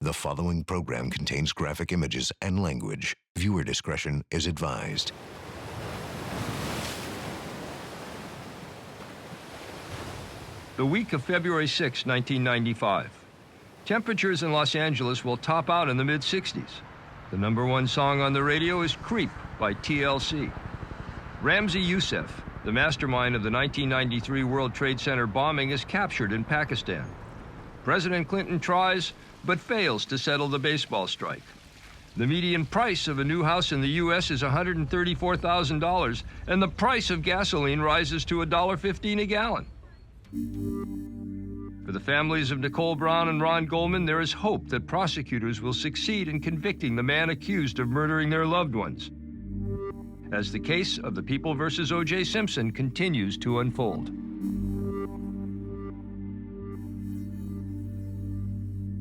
The following program contains graphic images and language. Viewer discretion is advised. The week of February 6, 1995. Temperatures in Los Angeles will top out in the mid-60s. The #1 song on the radio is Creep by TLC. Ramzi Youssef, the mastermind of the 1993 World Trade Center bombing, is captured in Pakistan. President Clinton tries, but fails to settle the baseball strike. The median price of a new house in the U.S. is $134,000, and the price of gasoline rises to $1.15 a gallon. For the families of Nicole Brown and Ron Goldman, there is hope that prosecutors will succeed in convicting the man accused of murdering their loved ones, as the case of the People versus O.J. Simpson continues to unfold.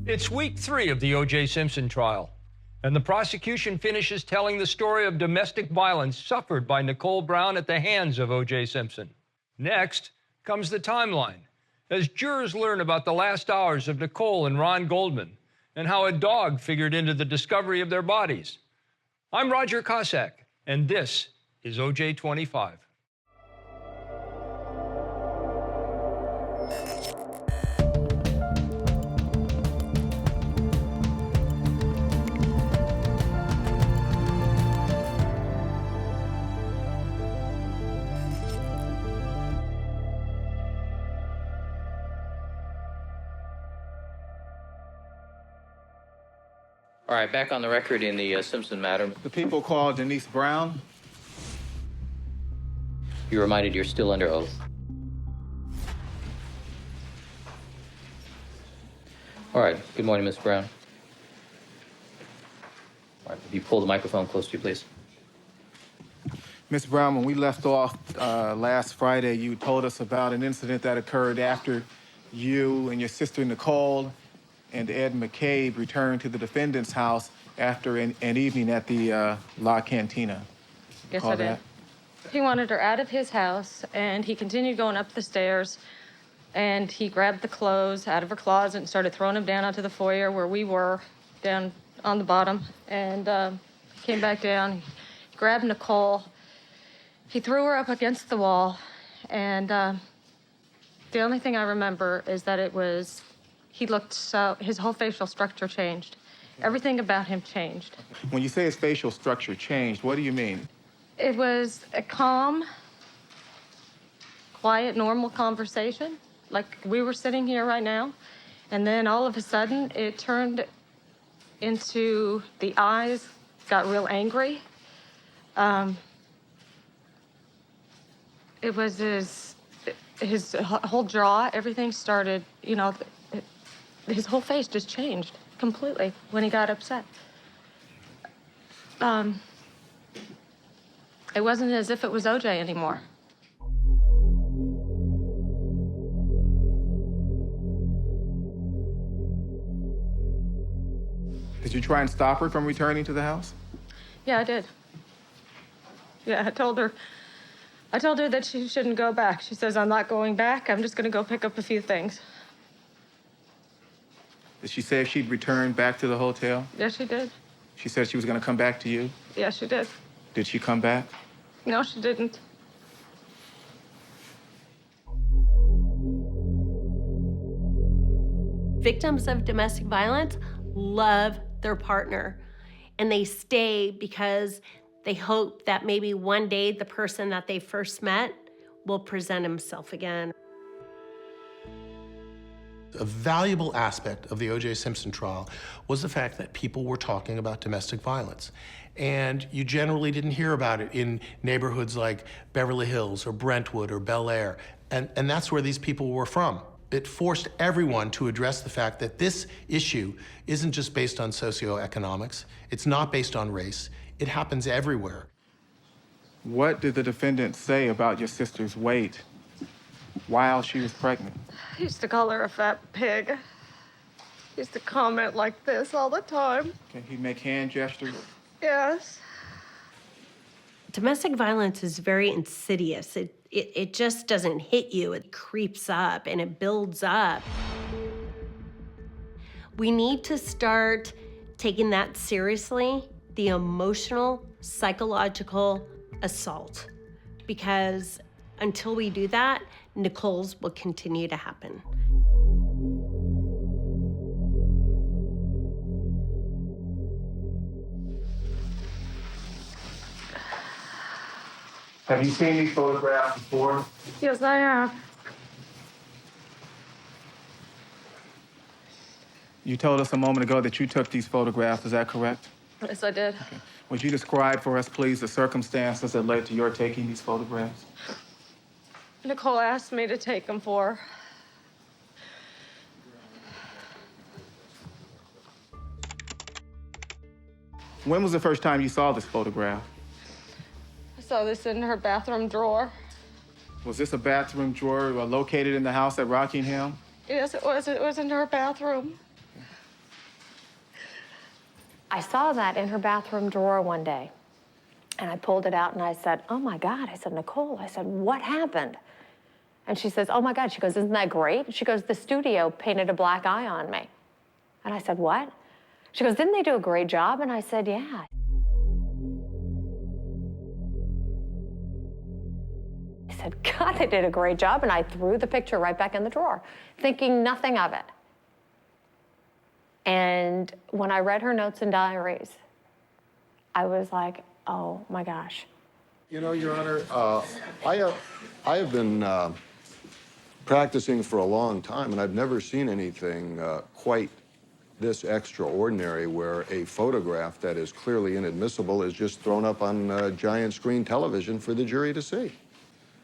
It's week 3 of the O.J. Simpson trial, and the prosecution finishes telling the story of domestic violence suffered by Nicole Brown at the hands of O.J. Simpson. Next comes the timeline, as jurors learn about the last hours of Nicole and Ron Goldman and how a dog figured into the discovery of their bodies. I'm Roger Cossack, and this is OJ25. All right, back on the record in the Simpson matter. The people called Denise Brown. You're reminded you're still under oath. All right, good morning, Ms. Brown. All right, if you pull the microphone close to you, please. Ms. Brown, when we left off last Friday, you told us about an incident that occurred after you and your sister Nicole and Ed McCabe returned to the defendant's house after an evening at the La Cantina. Yes, I did. He wanted her out of his house, and he continued going up the stairs, and he grabbed the clothes out of her closet and started throwing them down onto the foyer where we were, down on the bottom, and he came back down, he grabbed Nicole, he threw her up against the wall, and the only thing I remember is that he looked so, his whole facial structure changed. Everything about him changed. When you say his facial structure changed, what do you mean? It was a calm, quiet, normal conversation, like we were sitting here right now. And then all of a sudden, it turned into the eyes got real angry. It was his whole jaw, everything started, you know, his whole face just changed completely when he got upset. It wasn't as if it was OJ anymore. Did you try and stop her from returning to the house? Yeah, I did. Yeah, I told her that she shouldn't go back. She says, I'm not going back. I'm just going to go pick up a few things. Did she say if she'd return back to the hotel? Yes, she did. She said she was going to come back to you? Yes, she did. Did she come back? No, she didn't. Victims of domestic violence love their partner, and they stay because they hope that maybe one day the person that they first met will present himself again. A valuable aspect of the O.J. Simpson trial was the fact that people were talking about domestic violence. And you generally didn't hear about it in neighborhoods like Beverly Hills or Brentwood or Bel Air. And that's where these people were from. It forced everyone to address the fact that this issue isn't just based on socioeconomics. It's not based on race. It happens everywhere. What did the defendant say about your sister's weight while she was pregnant? He used to call her a fat pig. He used to comment like this all the time. Can he make hand gestures? Yes. Domestic violence is very insidious. It just doesn't hit you. It creeps up and it builds up. We need to start taking that seriously, the emotional, psychological assault, because until we do that, Nicole's will continue to happen. Have you seen these photographs before? Yes, I have. You told us a moment ago that you took these photographs, is that correct? Yes, I did. Would you describe for us, please, the circumstances that led to your taking these photographs? Nicole asked me to take them for her. When was the first time you saw this photograph? I saw this in her bathroom drawer. Was this a bathroom drawer located in the house at Rockingham? Yes, it was. It was in her bathroom. I saw that in her bathroom drawer one day, and I pulled it out and I said, oh my God, I said, Nicole, I said, what happened? And she says, oh my God, she goes, isn't that great? She goes, the studio painted a black eye on me. And I said, what? She goes, didn't they do a great job? And I said, yeah. I said, God, they did a great job. And I threw the picture right back in the drawer, thinking nothing of it. And when I read her notes and diaries, I was like, oh my gosh. You know, Your Honor, I have been practicing for a long time, and I've never seen anything quite this extraordinary where a photograph that is clearly inadmissible is just thrown up on giant screen television for the jury to see.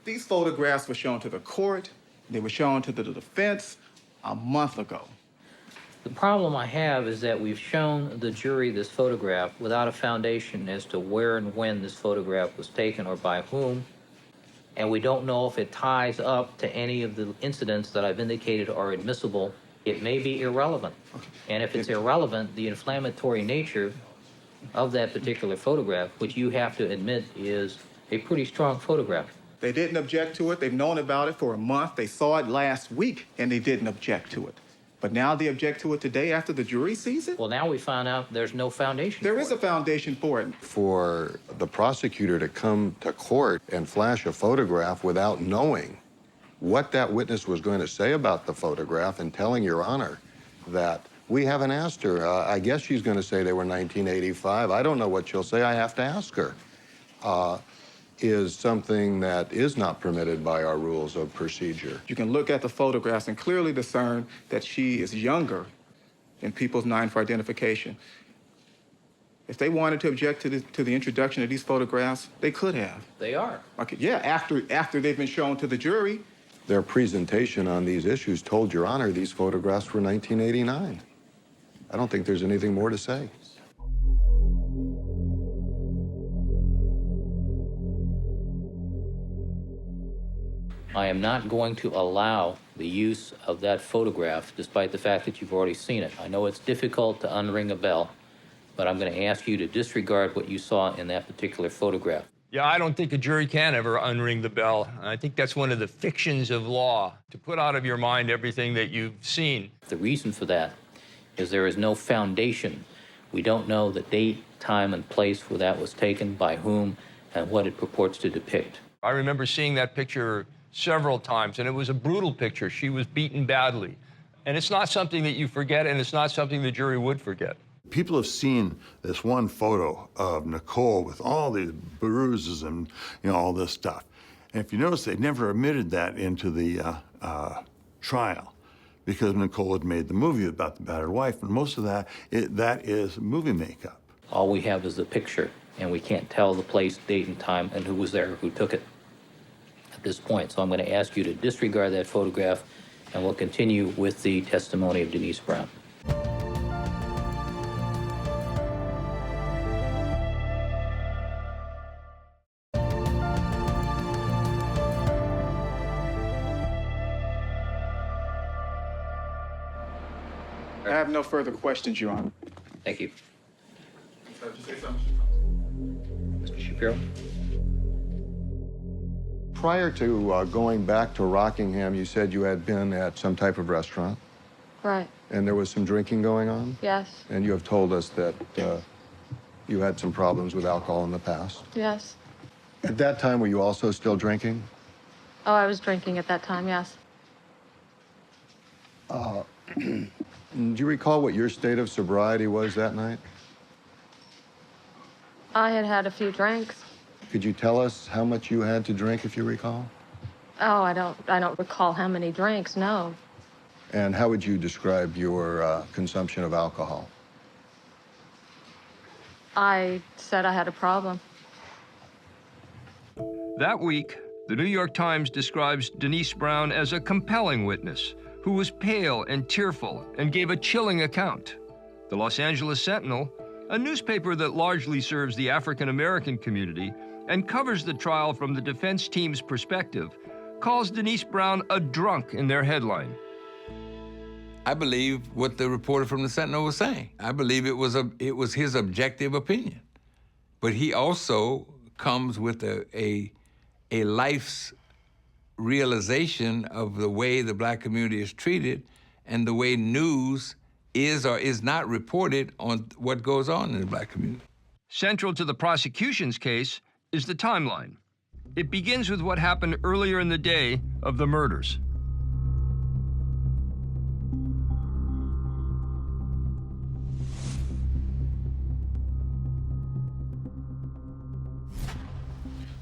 These photographs were shown to the court. They were shown to the defense a month ago. The problem I have is that we've shown the jury this photograph without a foundation as to where and when this photograph was taken or by whom, and we don't know if it ties up to any of the incidents that I've indicated are admissible. It may be irrelevant. Okay. And if it's irrelevant, the inflammatory nature of that particular photograph, which you have to admit is a pretty strong photograph. They didn't object to it. They've known about it for a month. They saw it last week, and they didn't object to it. But now they object to it today after the jury sees it? Well, now we found out there's no foundation There for is it. a foundation for it. For the prosecutor to come to court and flash a photograph without knowing what that witness was going to say about the photograph and telling Your Honor that we haven't asked her. I guess she's going to say they were 1985. I don't know what she'll say. I have to ask her. Is something that is not permitted by our rules of procedure. You can look at the photographs and clearly discern that she is younger in People's 9 for identification. If they wanted to object to the introduction of these photographs, they could have. They are. Okay, yeah, after they've been shown to the jury. Their presentation on these issues told Your Honor these photographs were 1989. I don't think there's anything more to say. I am not going to allow the use of that photograph, despite the fact that you've already seen it. I know it's difficult to unring a bell, but I'm going to ask you to disregard what you saw in that particular photograph. Yeah, I don't think a jury can ever unring the bell. I think that's one of the fictions of law, to put out of your mind everything that you've seen. The reason for that is there is no foundation. We don't know the date, time, and place where that was taken, by whom, and what it purports to depict. I remember seeing that picture several times, and it was a brutal picture. She was beaten badly. And it's not something that you forget, and it's not something the jury would forget. People have seen this one photo of Nicole with all these bruises and, you know, all this stuff. And if you notice, they never admitted that into the trial because Nicole had made the movie about the battered wife, and most of that is movie makeup. All we have is the picture, and we can't tell the place, date, and time, and who was there, who took it at this point. So I'm going to ask you to disregard that photograph, and we'll continue with the testimony of Denise Brown. I have no further questions, Your Honor. Thank you. Did you say something? Mr. Shapiro? Prior to going back to Rockingham, you said you had been at some type of restaurant. Right. And there was some drinking going on? Yes. And you have told us that you had some problems with alcohol in the past. Yes. At that time, were you also still drinking? Oh, I was drinking at that time, yes. Do you recall what your state of sobriety was that night? I had had a few drinks. Could you tell us how much you had to drink, if you recall? Oh, I don't recall how many drinks, no. And how would you describe your consumption of alcohol? I said I had a problem. That week, the New York Times describes Denise Brown as a compelling witness who was pale and tearful and gave a chilling account. The Los Angeles Sentinel, a newspaper that largely serves the African American community and covers the trial from the defense team's perspective, calls Denise Brown a drunk in their headline. I believe what the reporter from the Sentinel was saying. I believe it was his objective opinion. But he also comes with a life's realization of the way the black community is treated and the way news is or is not reported on what goes on in the black community. Central to the prosecution's case is the timeline. It begins with what happened earlier in the day of the murders.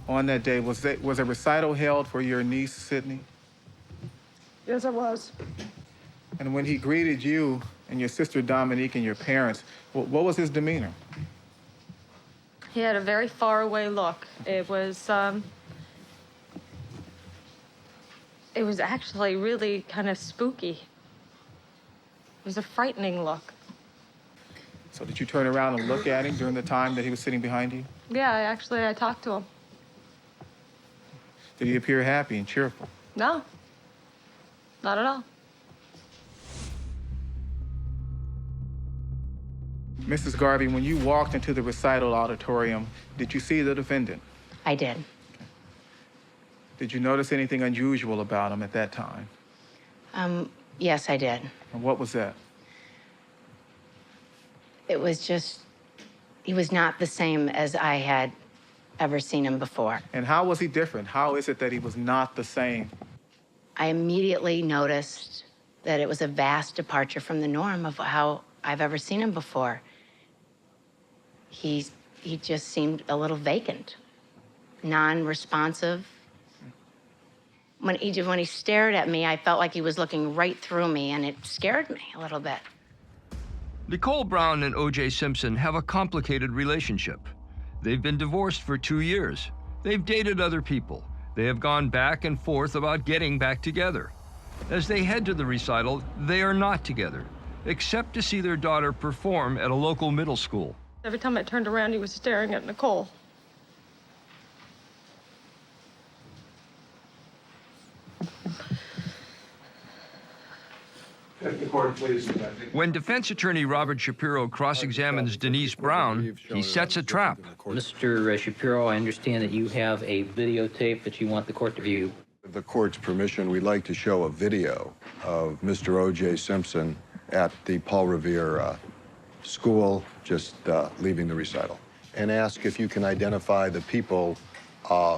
On that day, was a recital held for your niece, Sydney? Yes, it was. And when he greeted you and your sister Dominique and your parents, what was his demeanor? He had a very far away look. It was actually really kind of spooky. It was a frightening look. So did you turn around and look at him during the time that he was sitting behind you? Yeah, I talked to him. Did he appear happy and cheerful? No, not at all. Mrs. Garvey, when you walked into the recital auditorium, did you see the defendant? I did. Did you notice anything unusual about him at that time? Yes, I did. And what was that? It was just, he was not the same as I had ever seen him before. And how was he different? How is it that he was not the same? I immediately noticed that it was a vast departure from the norm of how I've ever seen him before. He just seemed a little vacant, non-responsive. When he stared at me, I felt like he was looking right through me, and it scared me a little bit. Nicole Brown and O.J. Simpson have a complicated relationship. They've been divorced for 2 years. They've dated other people. They have gone back and forth about getting back together. As they head to the recital, they are not together, except to see their daughter perform at a local middle school. Every time I turned around, he was staring at Nicole. When defense attorney Robert Shapiro cross-examines Denise Brown, he sets a trap. Mr. Shapiro, I understand that you have a videotape that you want the court to view. With the court's permission, we'd like to show a video of Mr. O.J. Simpson at the Paul Revere school, just leaving the recital, and ask if you can identify the people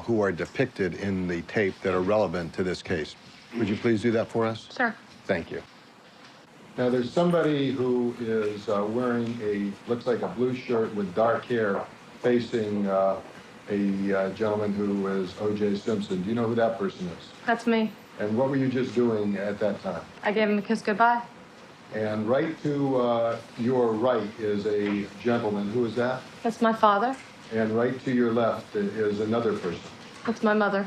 who are depicted in the tape that are relevant to this case. Would you please do that for us? Sure. Thank you. Now, there's somebody who is wearing looks like a blue shirt with dark hair, facing a gentleman who is O.J. Simpson. Do you know who that person is? That's me. And what were you just doing at that time? I gave him a kiss goodbye. And right to your right is a gentleman. Who is that? That's my father. And right to your left is another person. That's my mother.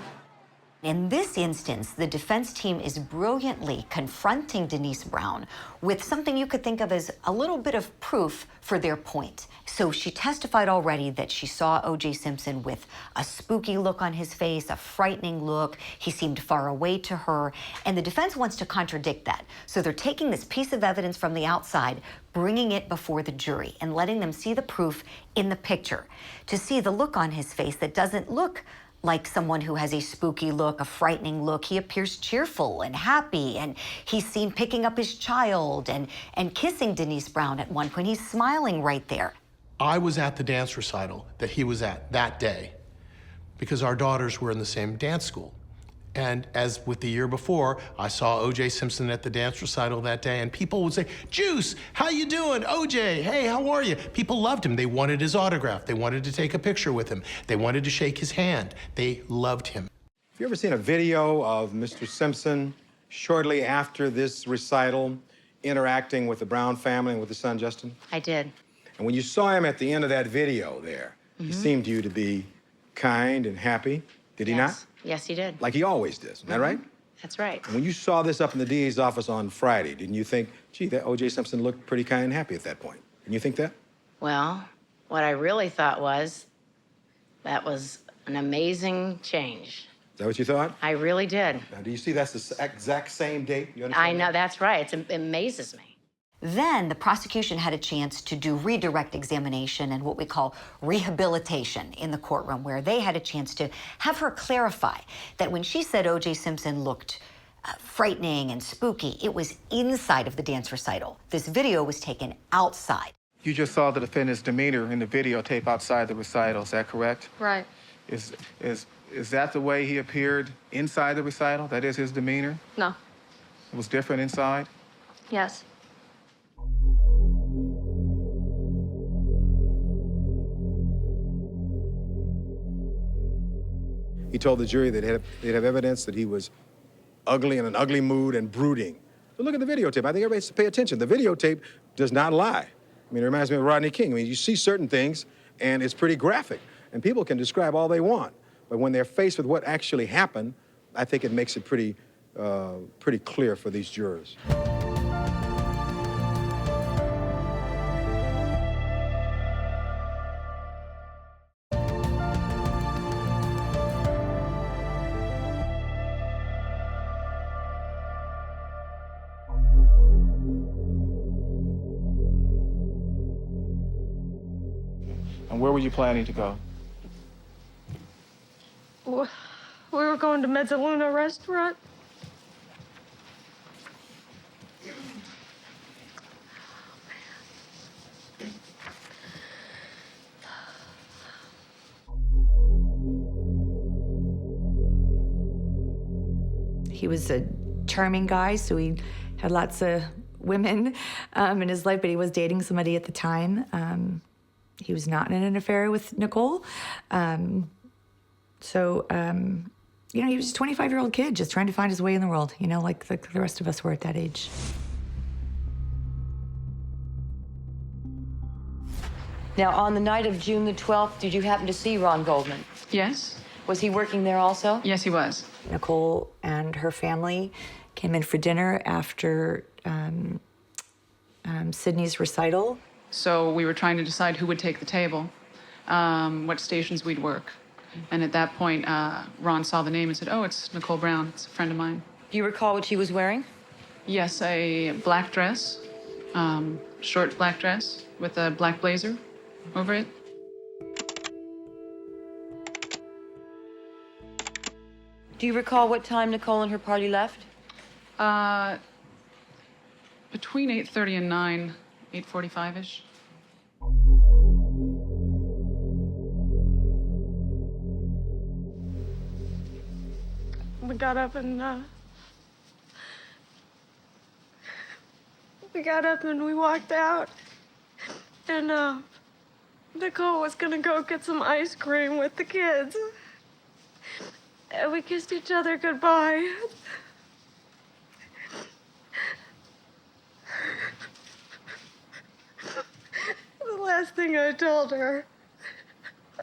In this instance, the defense team is brilliantly confronting Denise Brown with something you could think of as a little bit of proof for their point. So she testified already that she saw O.J. Simpson with a spooky look on his face, a frightening look. He seemed far away to her, and the defense wants to contradict that. So they're taking this piece of evidence from the outside, bringing it before the jury and letting them see the proof in the picture. To see the look on his face that doesn't look like someone who has a spooky look, a frightening look. He appears cheerful and happy, and he's seen picking up his child and kissing Denise Brown at one point. He's smiling right there. I was at the dance recital that he was at that day because our daughters were in the same dance school. And as with the year before, I saw O.J. Simpson at the dance recital that day, and people would say, "Juice, how you doing? O.J., hey, how are you?" People loved him. They wanted his autograph. They wanted to take a picture with him. They wanted to shake his hand. They loved him. Have you ever seen a video of Mr. Simpson shortly after this recital interacting with the Brown family and with his son, Justin? I did. And when you saw him at the end of that video there, he seemed to you to be kind and happy, did he not? Yes, he did. Like he always does, isn't that right? That's right. And when you saw this up in the DA's office on Friday, didn't you think, gee, that O.J. Simpson looked pretty kind and happy at that point? Didn't you think that? Well, what I really thought was that was an amazing change. Is that what you thought? I really did. Now, do you see that's the exact same date? You I understand? know, that's right. It amazes me. Then the prosecution had a chance to do redirect examination and what we call rehabilitation in the courtroom, where they had a chance to have her clarify that when she said O.J. Simpson looked frightening and spooky, it was inside of the dance recital. This video was taken outside. You just saw the defendant's demeanor in the videotape outside the recital, is that correct? Right. Is that the way he appeared inside the recital? That is his demeanor? No. It was different inside? Yes. He told the jury that they'd have evidence that he was ugly, in an ugly mood, and brooding. But look at the videotape. I think everybody should pay attention. The videotape does not lie. I mean, it reminds me of Rodney King. I mean, you see certain things, and it's pretty graphic. And people can describe all they want. But when they're faced with what actually happened, I think it makes it pretty clear for these jurors. And where were you planning to go? We were going to Mezzaluna restaurant. He was a charming guy, so he had lots of women in his life, but he was dating somebody at the time. He was not in an affair with Nicole. You know, he was a 25-year-old kid just trying to find his way in the world, you know, like the rest of us were at that age. Now, on the night of June the 12th, did you happen to see Ron Goldman? Yes. Was he working there also? Yes, he was. Nicole and her family came in for dinner after Sydney's recital. So we were trying to decide who would take the table, what stations we'd work. And at that point, Ron saw the name and said, "Oh, it's Nicole Brown. It's a friend of mine." Do you recall what she was wearing? Yes, a black dress, short black dress with a black blazer over it. Do you recall what time Nicole and her party left? Between 8:30 and 9, 8:45-ish. We got up and we walked out. And Nicole was gonna go get some ice cream with the kids. And we kissed each other goodbye. The last thing I told her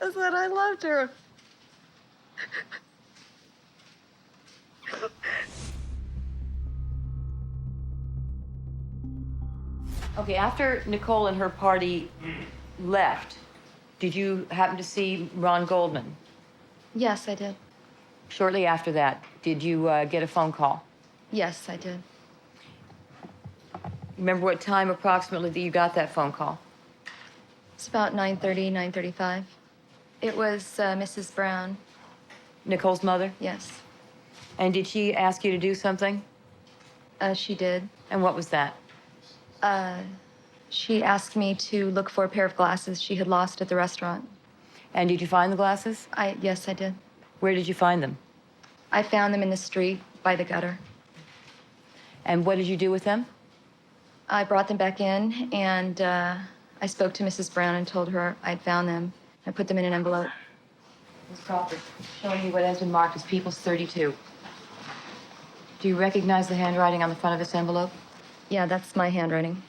was that I loved her. Okay, after Nicole and her party left, did you happen to see Ron Goldman? Yes, I did. Shortly after that, did you get a phone call? Yes, I did. Remember what time approximately that you got that phone call? It's about 9:30, 9:35. It was Mrs. Brown. Nicole's mother? Yes. And did she ask you to do something? She did. And what was that? She asked me to look for a pair of glasses she had lost at the restaurant. And did you find the glasses? Yes, I did. Where did you find them? I found them in the street by the gutter. And what did you do with them? I brought them back in, and I spoke to Mrs. Brown and told her I'd found them. I put them in an envelope. Ms. Crawford, showing you what has been marked as People's 32. Do you recognize the handwriting on the front of this envelope? Yeah, that's my handwriting.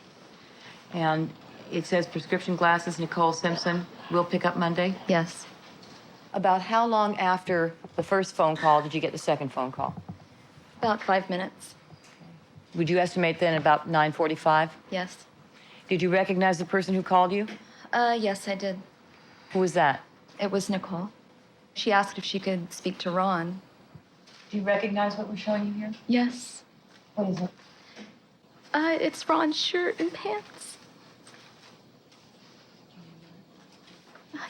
And it says prescription glasses, Nicole Simpson. We'll pick up Monday? Yes. About how long after the first phone call did you get the second phone call? About 5 minutes. Would you estimate then about 9:45? Yes. Did you recognize the person who called you? Yes, I did. Who was that? It was Nicole. She asked if she could speak to Ron. Do you recognize what we're showing you here? Yes. What is it? It's Ron's shirt and pants. Yeah.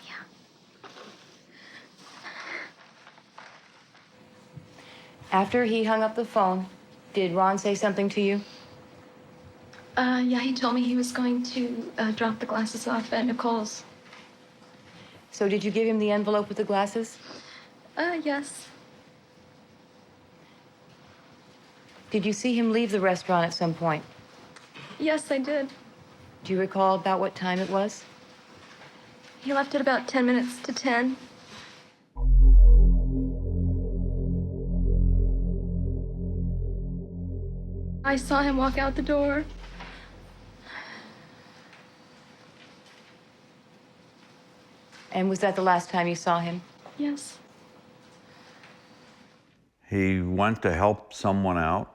After he hung up the phone, did Ron say something to you? Yeah, he told me he was going to drop the glasses off at Nicole's. So did you give him the envelope with the glasses? Yes. Did you see him leave the restaurant at some point? Yes, I did. Do you recall about what time it was? He left at about 10 minutes to 10. I saw him walk out the door. And was that the last time you saw him? Yes. He went to help someone out,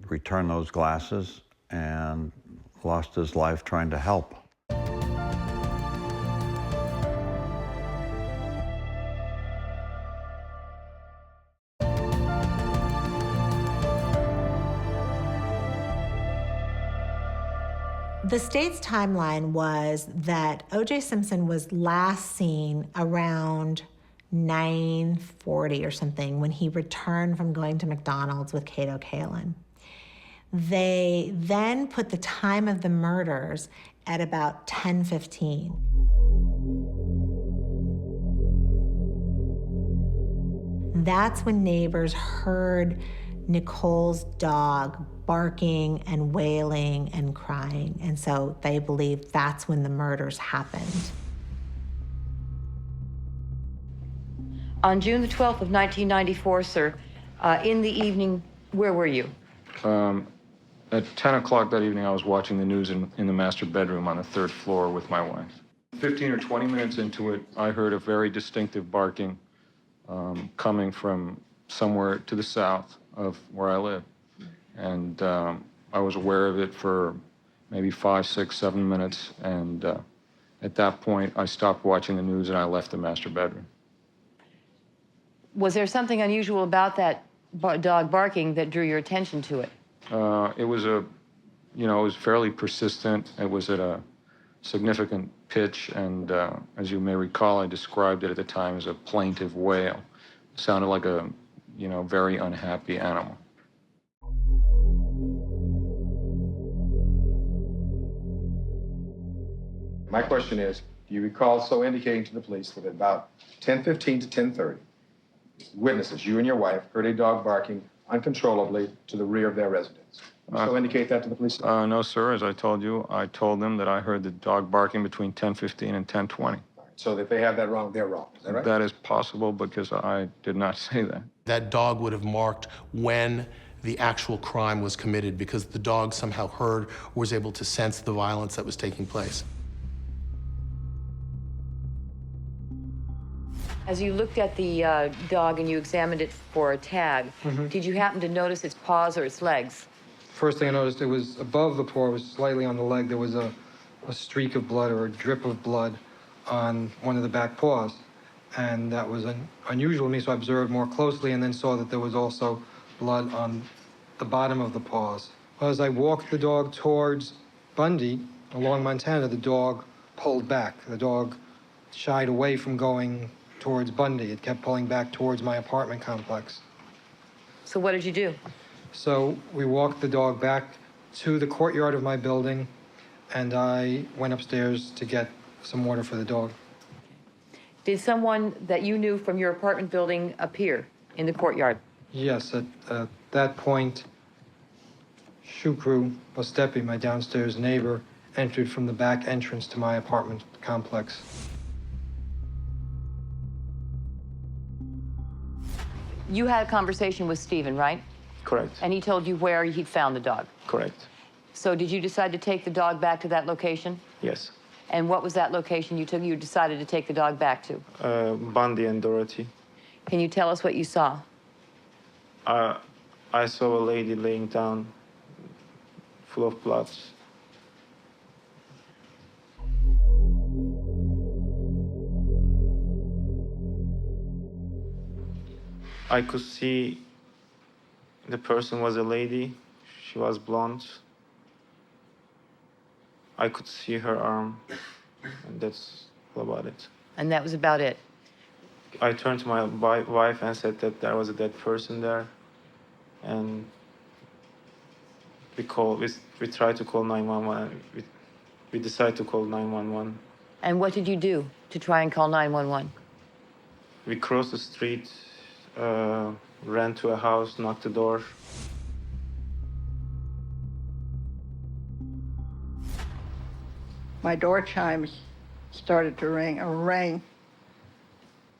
return those glasses, and lost his life trying to help. The state's timeline was that O.J. Simpson was last seen around 9:40 or something when he returned from going to McDonald's with Cato Kalin. They then put the time of the murders at about 10:15. That's when neighbors heard Nicole's dog barking and wailing and crying, and so they believe that's when the murders happened. On June the 12th of 1994, sir, in the evening, where were you? At 10 o'clock that evening, I was watching the news in the master bedroom on the 3rd floor with my wife. 15 or 20 minutes into it, I heard a very distinctive barking coming from somewhere to the south of where I live. And I was aware of it for maybe 5, 6, 7 minutes. And at that point, I stopped watching the news and I left the master bedroom. Was there something unusual about that dog barking that drew your attention to it? It was it was fairly persistent. It was at a significant pitch. And as you may recall, I described it at the time as a plaintive wail. It sounded like a, very unhappy animal. My question is, do you recall so indicating to the police that at about 10:15 to 10:30, witnesses, you and your wife, heard a dog barking uncontrollably to the rear of their residence? So indicate that to the police? No, sir. As I told you, I told them that I heard the dog barking between 10:15 and 10:20. So if they have that wrong, they're wrong. Is that right? That is possible because I did not say that. That dog would have marked when the actual crime was committed because the dog somehow heard or was able to sense the violence that was taking place. As you looked at the dog and you examined it for a tag, did you happen to notice its paws or its legs? First thing I noticed, it was above the paw, it was slightly on the leg. There was a streak of blood or a drip of blood on one of the back paws. And that was unusual to me, so I observed more closely and then saw that there was also blood on the bottom of the paws. As I walked the dog towards Bundy, along Montana, the dog pulled back. The dog shied away from going towards Bundy. It kept pulling back towards my apartment complex. So what did you do? So we walked the dog back to the courtyard of my building, and I went upstairs to get some water for the dog. Did someone that you knew from your apartment building appear in the courtyard? Yes, at that point, Shukru Ostepi, my downstairs neighbor, entered from the back entrance to my apartment complex. You had a conversation with Stephen, right? Correct. And he told you where he'd found the dog. Correct. So did you decide to take the dog back to that location? Yes. And what was that location you decided to take the dog back to? Bundy and Dorothy. Can you tell us what you saw? I saw a lady laying down, full of blood. I could see the person was a lady. She was blonde. I could see her arm, and that's all about it. And that was about it? I turned to my wife and said that there was a dead person there, and we tried to call 911. We decided to call 911. And what did you do to try and call 911? We crossed the street, ran to a house, knocked the door. My door chimes started to ring, or rang,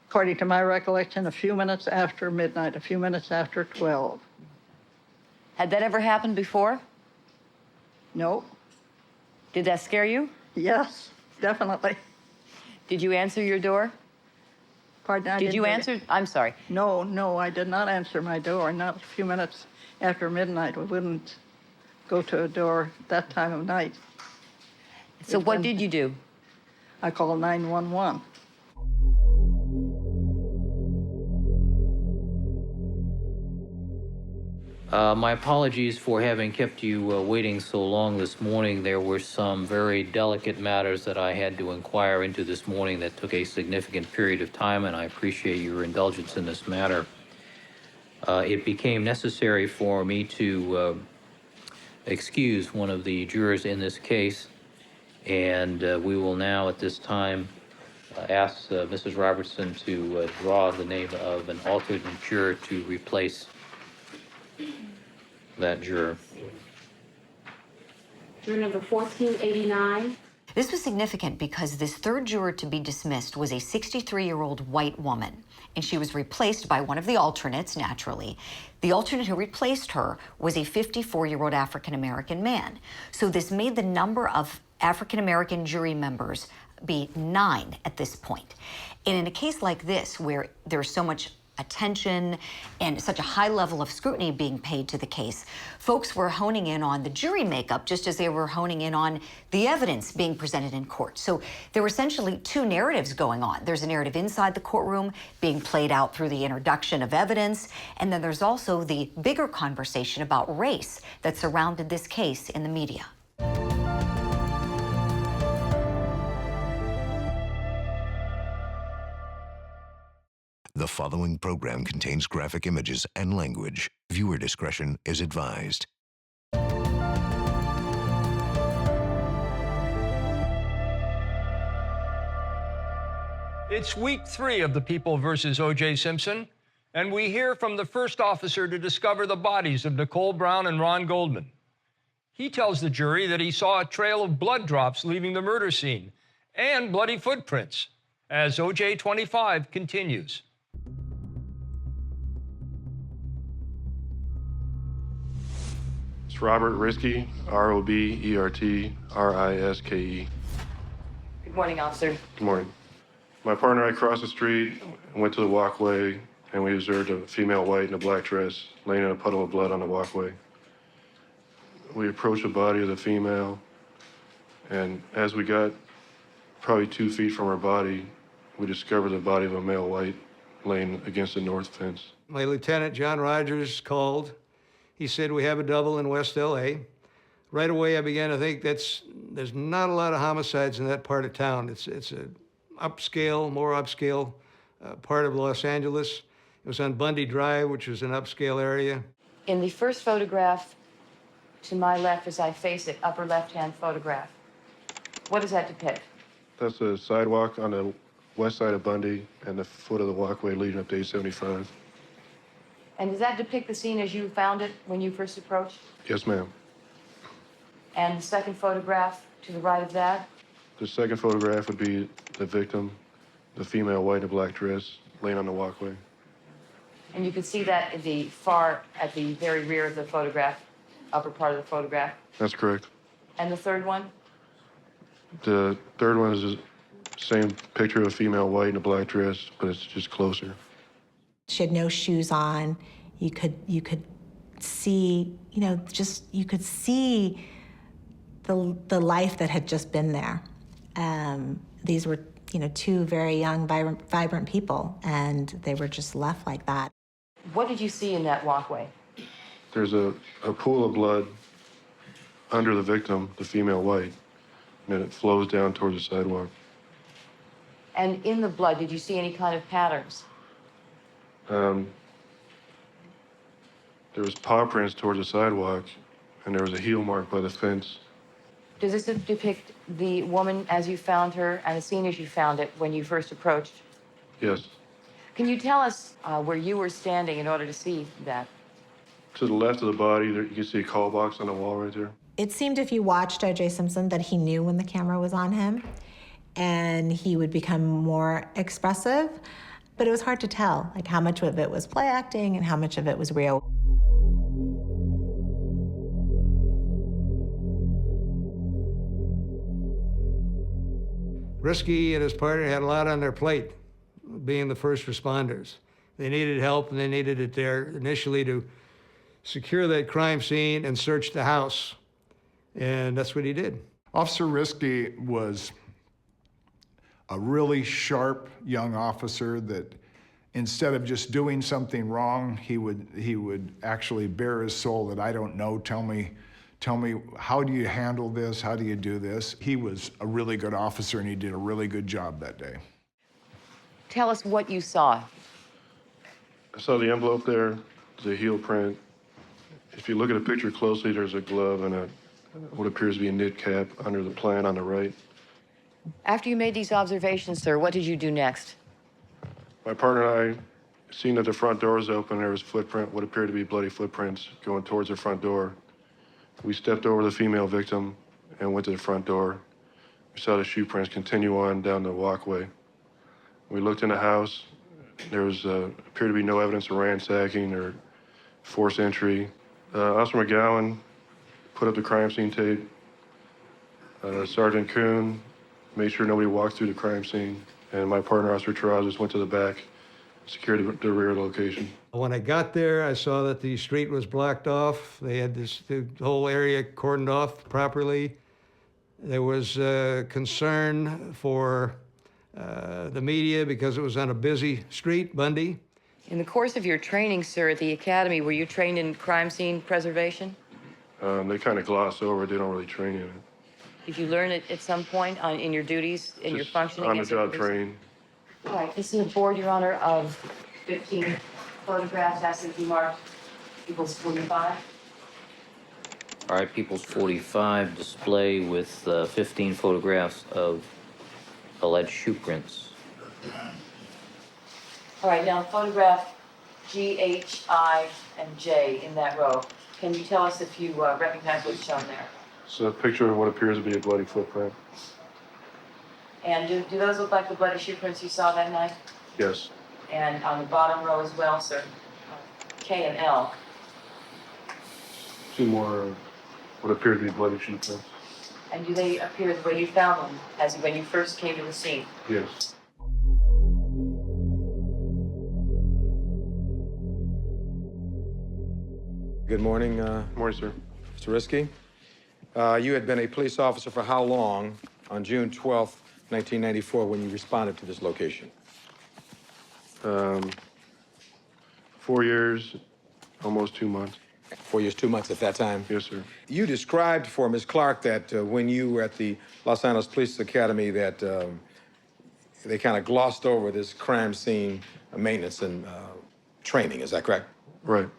according to my recollection, a few minutes after midnight, a few minutes after 12. Had that ever happened before? No. Did that scare you? Yes, definitely. Did you answer your door? Pardon? Did you answer? I'm sorry. No, I did not answer my door. Not a few minutes after midnight. We wouldn't go to a door that time of night. So what did you do? I called 911. My apologies for having kept you waiting so long this morning. There were some very delicate matters that I had to inquire into this morning that took a significant period of time, and I appreciate your indulgence in this matter. It became necessary for me to excuse one of the jurors in this case, and we will now at this time ask Mrs. Robertson to draw the name of an alternate juror to replace that juror. Juror number 1489. This was significant because this third juror to be dismissed was a 63-year-old white woman, and she was replaced by one of the alternates, naturally. The alternate who replaced her was a 54-year-old African-American man. So this made the number of African-American jury members be 9 at this point. And in a case like this, where there's so much attention and such a high level of scrutiny being paid to the case, folks were honing in on the jury makeup just as they were honing in on the evidence being presented in court. So there were essentially two narratives going on. There's a narrative inside the courtroom being played out through the introduction of evidence, and then there's also the bigger conversation about race that surrounded this case in the media. The following program contains graphic images and language. Viewer discretion is advised. It's week 3 of the People versus O.J. Simpson, and we hear from the first officer to discover the bodies of Nicole Brown and Ron Goldman. He tells the jury that he saw a trail of blood drops leaving the murder scene and bloody footprints, as OJ25 continues. It's Robert Riske, R-O-B-E-R-T-R-I-S-K-E. Good morning, officer. Good morning. My partner and I crossed the street and went to the walkway, and we observed a female white in a black dress laying in a puddle of blood on the walkway. We approached the body of the female, and as we got probably 2 feet from her body, we discovered the body of a male white laying against the north fence. My lieutenant, John Rogers, called. He said, we have a double in West LA. Right away, I began to think there's not a lot of homicides in that part of town. It's a more upscale part of Los Angeles. It was on Bundy Drive, which is an upscale area. In the first photograph, to my left as I face it, upper left-hand photograph, what does that depict? That's the sidewalk on the west side of Bundy and the foot of the walkway leading up to 875. And does that depict the scene as you found it when you first approached? Yes, ma'am. And the second photograph to the right of that? The second photograph would be the victim, the female white in a black dress, laying on the walkway. And you can see that at the very rear of the photograph, upper part of the photograph. That's correct. And the third one? The third one is the same picture of a female white in a black dress, but it's just closer. She had no shoes on. You could see, you could see the life that had just been there. These were, two very young, vibrant people, and they were just left like that. What did you see in that walkway? There's a pool of blood under the victim, the female white, and then it flows down towards the sidewalk. And in the blood, did you see any kind of patterns? There was paw prints towards the sidewalk, and there was a heel mark by the fence. Does this depict the woman as you found her and the scene as you found it when you first approached? Yes. Can you tell us where you were standing in order to see that? To the left of the body, you can see a call box on the wall right there. It seemed if you watched O.J. Simpson that he knew when the camera was on him, and he would become more expressive, but it was hard to tell, like how much of it was play acting and how much of it was real. Risky and his partner had a lot on their plate, being the first responders. They needed help, and they needed it there initially to secure that crime scene and search the house. And that's what he did. Officer Risky was a really sharp young officer that instead of just doing something wrong, he would actually bare his soul that I don't know, tell me, how do you handle this? How do you do this? He was a really good officer, and he did a really good job that day. Tell us what you saw. I saw the envelope there, the heel print. If you look at the picture closely, there's a glove and what appears to be a knit cap under the plant on the right. After you made these observations, sir, what did you do next? My partner and I seen that the front door was open. There was footprint, what appeared to be bloody footprints going towards the front door. We stepped over the female victim and went to the front door. We saw the shoe prints continue on down the walkway. We looked in the house. There was appeared to be no evidence of ransacking or forced entry. Officer McGowan put up the crime scene tape. Sergeant Kuhn made sure nobody walked through the crime scene. And my partner, Officer Terrazas, went to the back, secured the rear location. When I got there, I saw that the street was blocked off. They had the whole area cordoned off properly. There was concern for the media because it was on a busy street, Bundy. In the course of your training, sir, at the academy, were you trained in crime scene preservation? They kind of gloss over it. They don't really train in it. Did you learn it at some point in your duties, in your functioning? On the job training. All right, this is a board, Your Honor, of 15 photographs asking to be marked People's 45. All right, People's 45 display with 15 photographs of alleged shoe prints. All right, now photograph G, H, I, and J in that row. Can you tell us if you recognize what's shown there? It's a picture of what appears to be a bloody footprint. And do those look like the bloody shoe prints you saw that night? Yes. And on the bottom row as well, sir, K and L. Two more what appear to be bloody shoe prints. And do they appear the way you found them as when you first came to the scene? Yes. Good morning. Morning, sir. Mr. Risky. You had been a police officer for how long on June 12th, 1994, when you responded to this location? 4 years, almost 2 months. 4 years, 2 months at that time? Yes, sir. You described for Ms. Clark that when you were at the Los Angeles Police Academy that they kind of glossed over this crime scene maintenance and training. Is that correct? Right.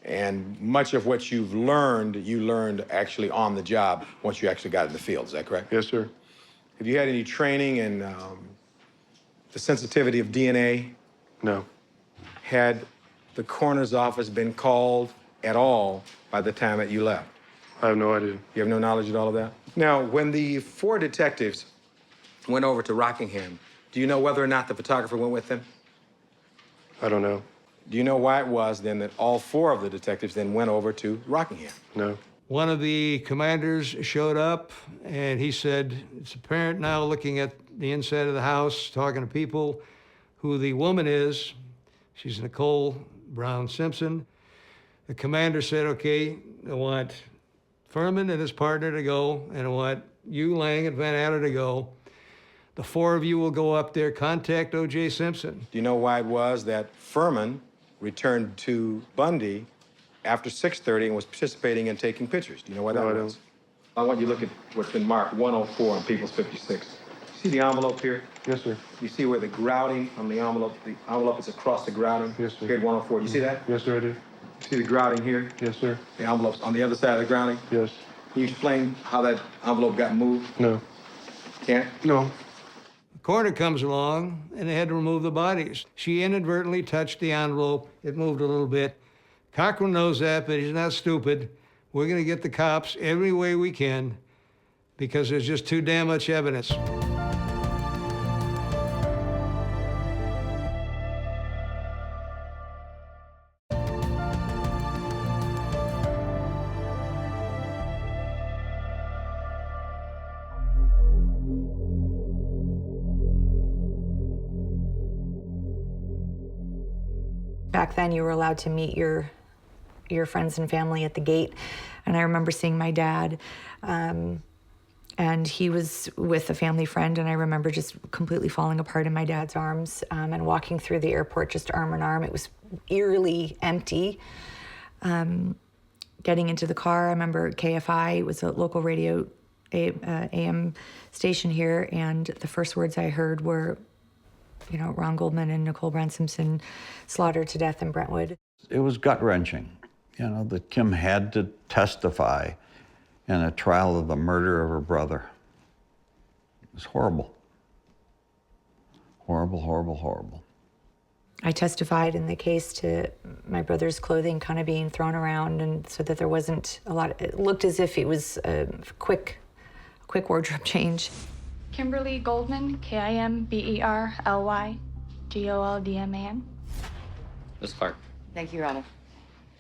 And much of what you learned actually on the job once you actually got in the field. Is that correct? Yes, sir. Have you had any training in the sensitivity of DNA? No. Had the coroner's office been called at all by the time that you left? I have no idea. You have no knowledge of all of that? Now, when the 4 detectives went over to Rockingham, do you know whether or not the photographer went with them? I don't know. Do you know why it was then that all 4 of the detectives then went over to Rockingham? No. One of the commanders showed up and he said, it's apparent now looking at the inside of the house, talking to people, who the woman is. She's Nicole Brown Simpson. The commander said, okay, I want Furman and his partner to go, and I want you, Lang, and Van Adder to go. The 4 of you will go up there, contact O.J. Simpson. Do you know why it was that Furman returned to Bundy after 6:30 and was participating in taking pictures? Do you know why that was? I want you to look at what's been marked 104 on People's 56. See the envelope here? Yes, sir. You see where the grouting on the envelope is across the grouting? Yes, sir. Here at 104. You see that? Yes, sir, I do. See the grouting here? Yes, sir. The envelope's on the other side of the grouting? Yes. Can you explain how that envelope got moved? No. Can't? No. The coroner comes along and they had to remove the bodies. She inadvertently touched the envelope. It moved a little bit. Cochran knows that, but he's not stupid. We're going to get the cops every way we can because there's just too damn much evidence. Back then, you were allowed to meet your friends and family at the gate, and I remember seeing my dad, and he was with a family friend, and I remember just completely falling apart in my dad's arms and walking through the airport just arm in arm. It was eerily empty. Getting into the car, I remember KFI, it was a local radio AM station here, and the first words I heard were, you know, Ron Goldman and Nicole Brown Simpson slaughtered to death in Brentwood. It was gut-wrenching, you know, that Kim had to testify in a trial of the murder of her brother. It was horrible. Horrible, horrible, horrible. I testified in the case to my brother's clothing kind of being thrown around, and so that there wasn't a lot. It looked as if it was a quick wardrobe change. Kimberly Goldman, KIMBERLY GOLDMAN. Ms. Clark. Thank you, Your Honor.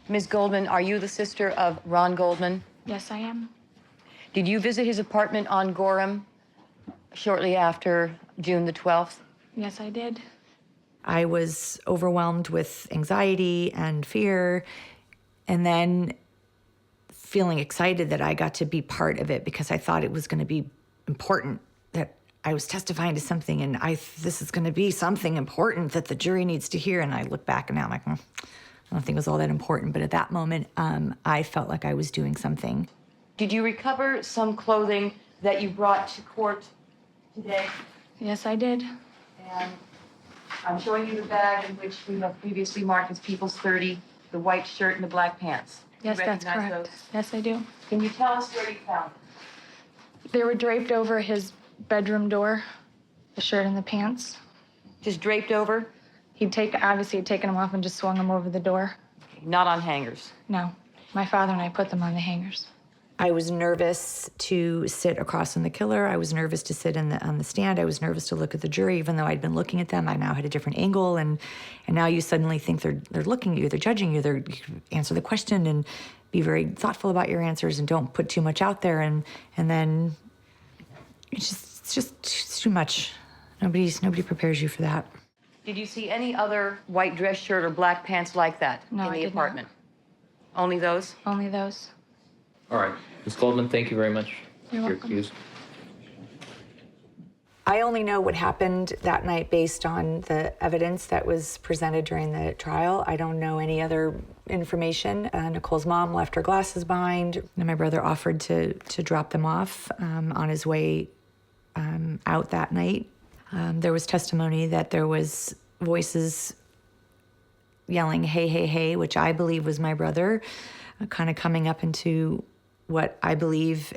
Ms. Goldman, are you the sister of Ron Goldman? Yes, I am. Did you visit his apartment on Gorham shortly after June the 12th? Yes, I did. I was overwhelmed with anxiety and fear, and then feeling excited that I got to be part of it because I thought it was going to be important, that I was testifying to something, and this is going to be something important that the jury needs to hear. And I look back and now I'm like, I don't think it was all that important. But at that moment, I felt like I was doing something. Did you recover some clothing that you brought to court today? Yes, I did. And I'm showing you the bag in which we have previously marked as People's 30, the white shirt and the black pants. Yes, You that's recognize correct. those? Yes, I do. Can you tell us where you found them? They were draped over his bedroom door, the shirt and the pants. Just draped over? Obviously he'd taken them off and just swung them over the door. Not on hangers? No. My father and I put them on the hangers. I was nervous to sit across from the killer. I was nervous to sit on the stand. I was nervous to look at the jury, even though I'd been looking at them. I now had a different angle, and now you suddenly think they're looking at you, they're judging you, you answer the question and be very thoughtful about your answers and don't put too much out there, and then it's just too much. Nobody prepares you for that. Did you see any other white dress shirt or black pants like that in the apartment? Only those? Only those. All right. Ms. Goldman, thank you very much. You're welcome. Accused. I only know what happened that night based on the evidence that was presented during the trial. I don't know any other information. Nicole's mom left her glasses behind, and my brother offered to drop them off on his way out that night. There was testimony that there was voices yelling, "Hey, hey, hey," which I believe was my brother, kind of coming up into what I believe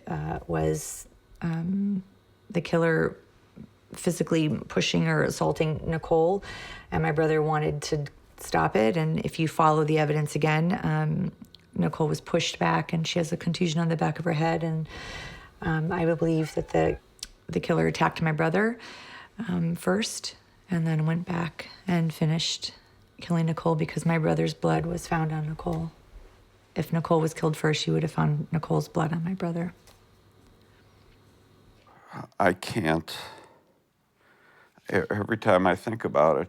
was the killer physically pushing or assaulting Nicole, and my brother wanted to stop it. And if you follow the evidence again, Nicole was pushed back and she has a contusion on the back of her head. And I believe that the killer attacked my brother first and then went back and finished killing Nicole because my brother's blood was found on Nicole. If Nicole was killed first, she would have found Nicole's blood on my brother. I can't. Every time I think about it,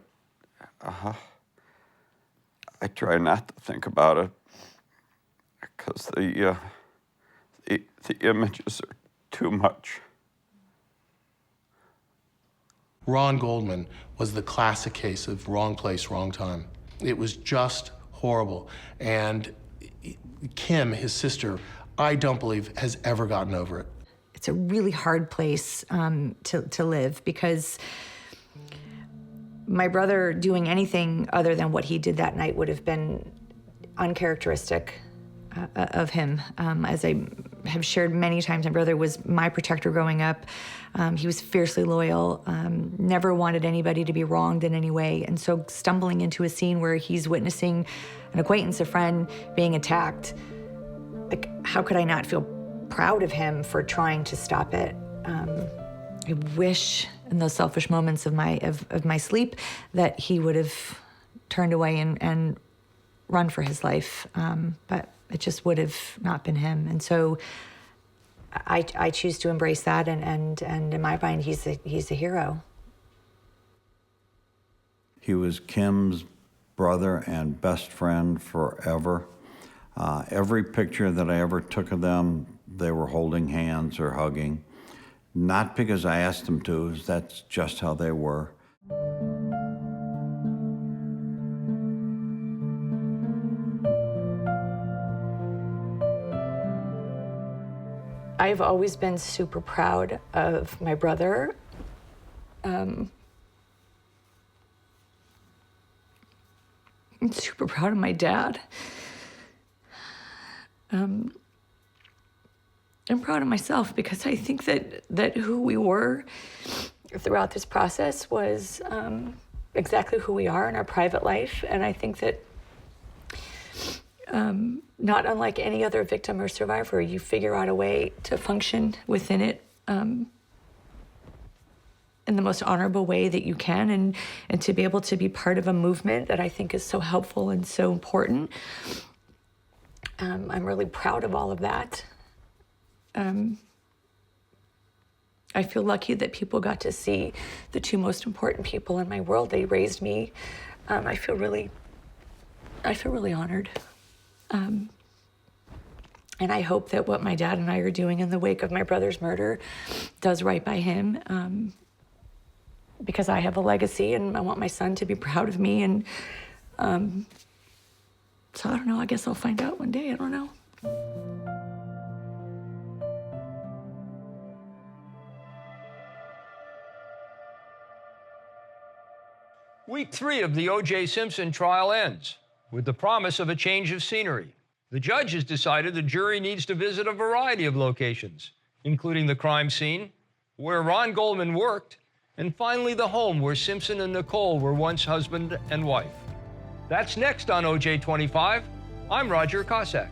I try not to think about it because the images are too much. Ron Goldman was the classic case of wrong place, wrong time. It was just horrible. And Kim, his sister, I don't believe has ever gotten over it. It's a really hard place to live because my brother doing anything other than what he did that night would have been uncharacteristic of him. As I have shared many times, my brother was my protector growing up. He was fiercely loyal, never wanted anybody to be wronged in any way. And so stumbling into a scene where he's witnessing an acquaintance, a friend, being attacked, like, how could I not feel proud of him for trying to stop it? I wish in those selfish moments of my sleep that he would have turned away and run for his life, but it just would have not been him. And so I choose to embrace that, and in my mind, he's a hero. He was Kim's brother and best friend forever. Every picture that I ever took of them, they were holding hands or hugging. Not because I asked them to, that's just how they were. I've always been super proud of my brother. I'm super proud of my dad. I'm proud of myself because I think that who we were throughout this process was exactly who we are in our private life. And I think that not unlike any other victim or survivor, you figure out a way to function within it in the most honorable way that you can, and to be able to be part of a movement that I think is so helpful and so important. I'm really proud of all of that. I feel lucky that people got to see the two most important people in my world. They raised me. I feel really honored. And I hope that what my dad and I are doing in the wake of my brother's murder does right by him, because I have a legacy and I want my son to be proud of me. And so I don't know, I guess I'll find out one day, I don't know. Week 3 of the O.J. Simpson trial ends with the promise of a change of scenery. The judge has decided the jury needs to visit a variety of locations, including the crime scene, where Ron Goldman worked, and finally the home where Simpson and Nicole were once husband and wife. That's next on OJ25. I'm Roger Cossack.